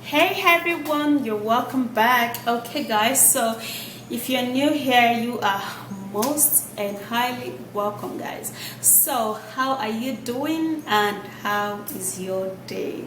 Hey everyone, you're welcome back. Okay guys, so if you're new here, you are most and highly welcome guys. So how are you doing and how is your day?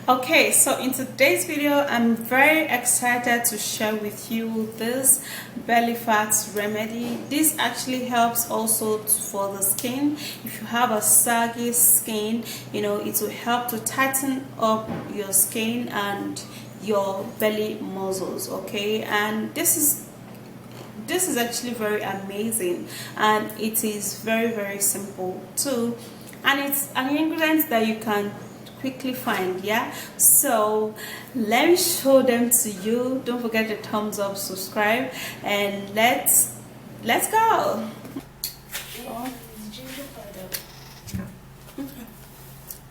Okay, so in today's video I'm very excited to share with you this belly fat remedy. This actually helps also for the skin. If you have a saggy skin, it will help to tighten up your skin and your belly muscles. Okay, and this is actually very amazing, and it is very simple too, and it's an ingredient that you can quickly find. Yeah, so let me show them to you. Don't forget the thumbs up, subscribe, and let's go.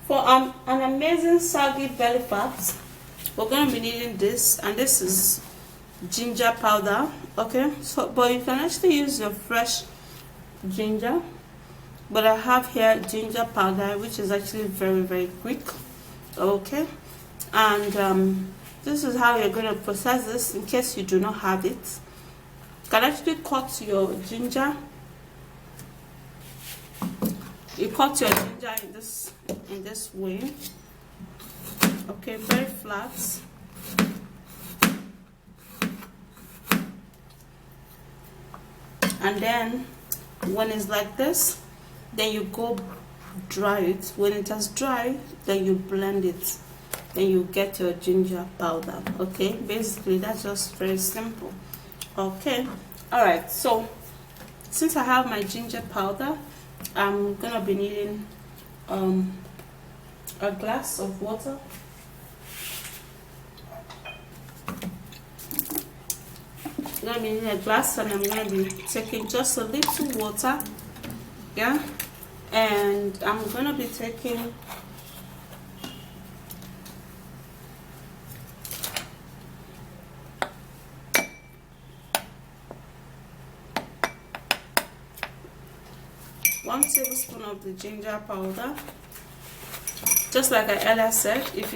For an amazing saggy belly fat, we're going to be needing this, and this is ginger powder. Okay, so but you can actually use your fresh ginger, but I have here ginger powder, which is actually very quick. Okay, and this is how you're going to process this in case you do not have it. You can actually cut your ginger. You cut your ginger in this way. Okay, very flat. And then when it's like this, then you go dry it. When it has dried, then you blend it, then you get your ginger powder. Okay, basically that's just very simple. Okay, all right, so since I have my ginger powder, I'm gonna be needing a glass of water. I'm gonna be needing a glass, and I'm gonna be taking just a little water. Yeah, and I'm gonna be taking one tablespoon of the ginger powder. Just like I earlier said, if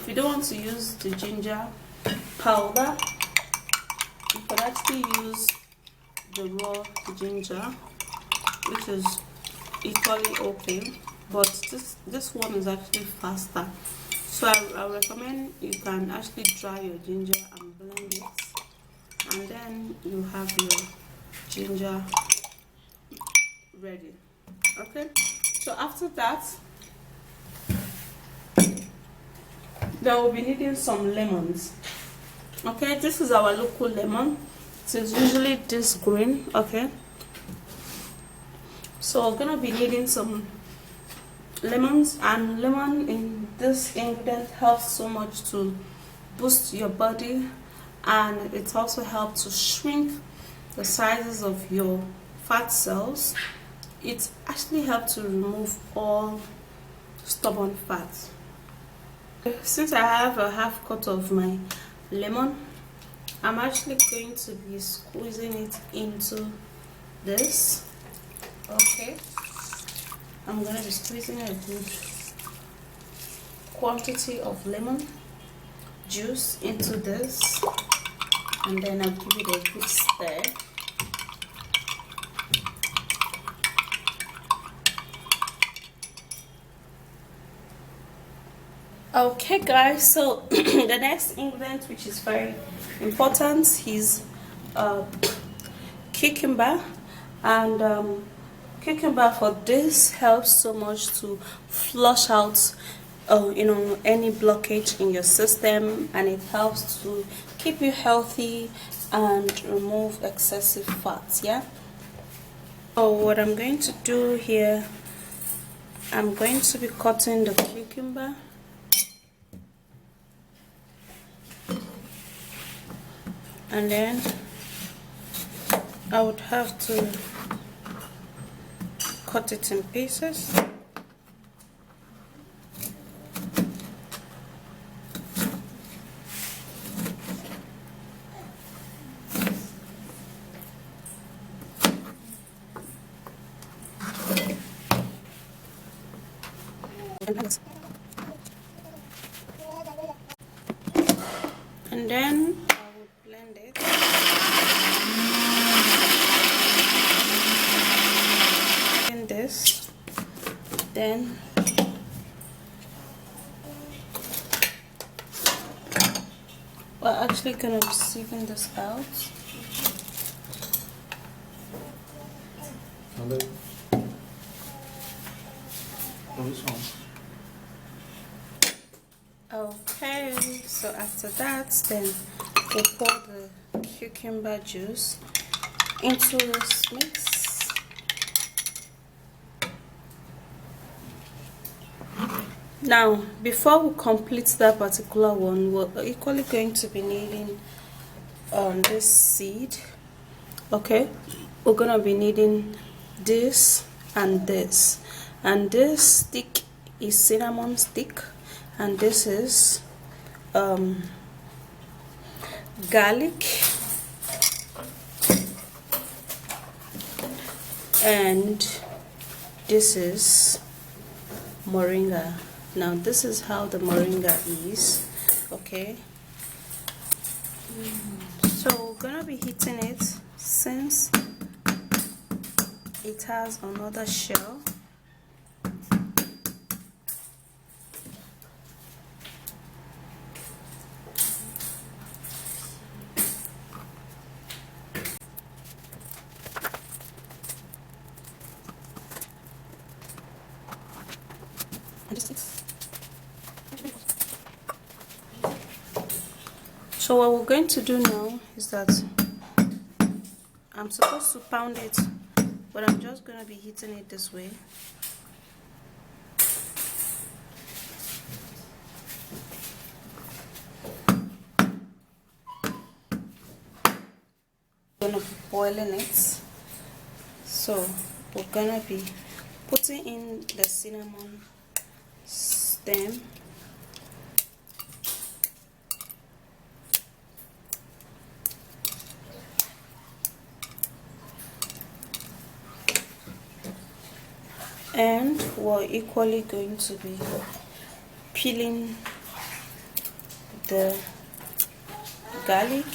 you don't want to use the ginger powder, you can actually use the raw ginger, which is equally okay, but this one is actually faster. So I recommend you can actually dry your ginger and blend it, and then you have your ginger ready. Okay, so after that, then we'll be needing some lemons. Okay, this is our local lemon. It is usually this green. Okay, so we're gonna be needing some lemons, and lemon in this ingredient helps so much to boost your body, and it also helps to shrink the sizes of your fat cells. It actually helps to remove all stubborn fat. Since I have a half cut of my lemon, I'm actually going to be squeezing it into this. Okay, I'm going to be squeezing a good quantity of lemon juice into this, and then I'll give it a good stir. Okay guys, so the next ingredient, which is very important, is cucumber, and cucumber for this helps so much to flush out any blockage in your system, and it helps to keep you healthy and remove excessive fat. Yeah, so what I'm going to do here, I'm going to be cutting the cucumber, and then I would have to cut it in pieces. and then I will blend it. In this, then we're actually gonna be sieving this out. Okay, so after that, then we'll pour the cucumber juice into this mix. Now, before we complete that particular one, we're equally going to be needing this seed. Okay, we're gonna be needing this and this, and this stick is cinnamon stick, and this is garlic, and this is moringa. Now this is how the moringa is. Okay, so we're gonna be heating it since it has another shell. So what we're going to do now is that I'm supposed to pound it, but I'm just going to be heating it this way. I'm going to be boiling it. So we're going to be putting in the cinnamon stem. And we're equally going to be peeling the garlic.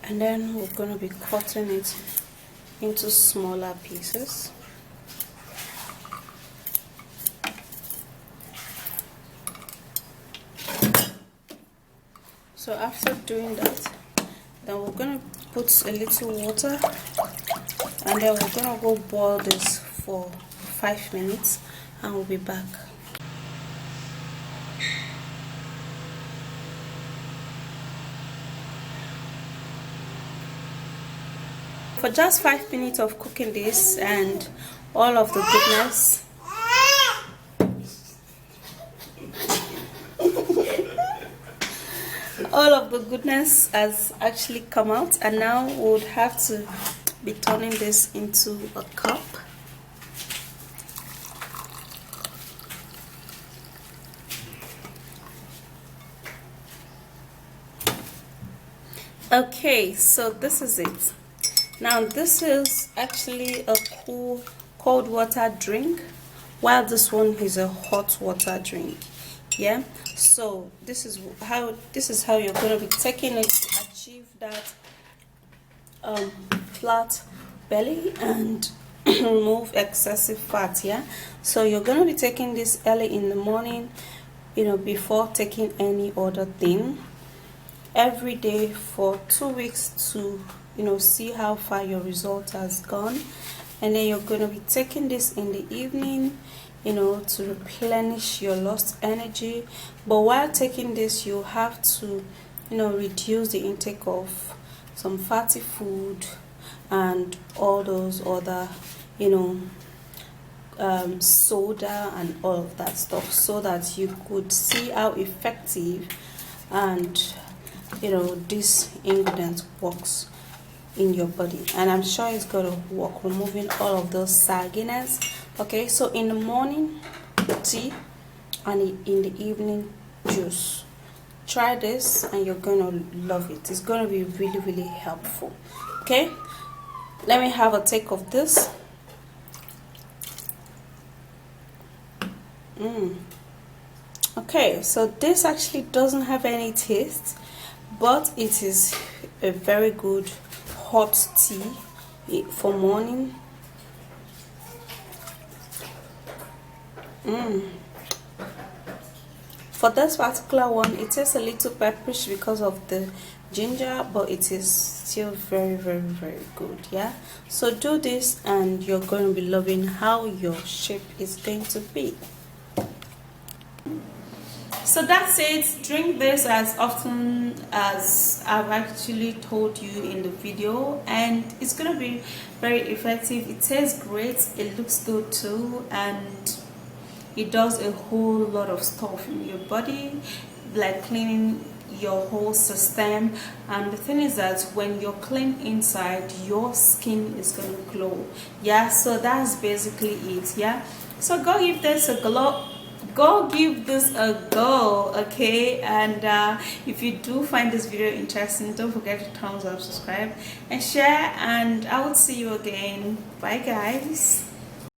And then we're going to be cutting it into smaller pieces. So after doing that, then we're going to put a little water, and then we're going to go boil this for 5 minutes, and we'll be back. For just 5 minutes of cooking this, and all of the goodness has actually come out, and now we would have to be turning this into a cup. Okay, so this is it. Now this is actually a cold water drink, while this one is a hot water drink. Yeah, so this is how you're going to be taking it to achieve that flat belly and remove excessive fat. Yeah, so you're going to be taking this early in the morning, before taking any other thing, every day for 2 weeks to see how far your result has gone. And then you're going to be taking this in the evening, to replenish your lost energy. But while taking this, you have to reduce the intake of some fatty food and all those other soda and all of that stuff, so that you could see how effective and this ingredient works in your body, and I'm sure it's going to work, removing all of those sagginess. Okay, so in the morning, tea, and in the evening, juice. Try this and you're gonna love it. It's gonna be really, really helpful. Okay, let me have a take of this. Okay, so this actually doesn't have any taste, but it is a very good hot tea for morning. For this particular one, it tastes a little pepperish because of the ginger, but it is still very, very, very good. Yeah, so do this and you're going to be loving how your shape is going to be. So that's it. Drink this as often as I've actually told you in the video, and it's gonna be very effective. It tastes great, it looks good too, and it does a whole lot of stuff in your body, like cleaning your whole system. And the thing is that when you're clean inside, your skin is gonna glow. Yeah, so that's basically it. Yeah, so go give this a glow. Go give this a go. Okay, and if you do find this video interesting, don't forget to thumbs up, subscribe and share, and I will see you again. Bye guys.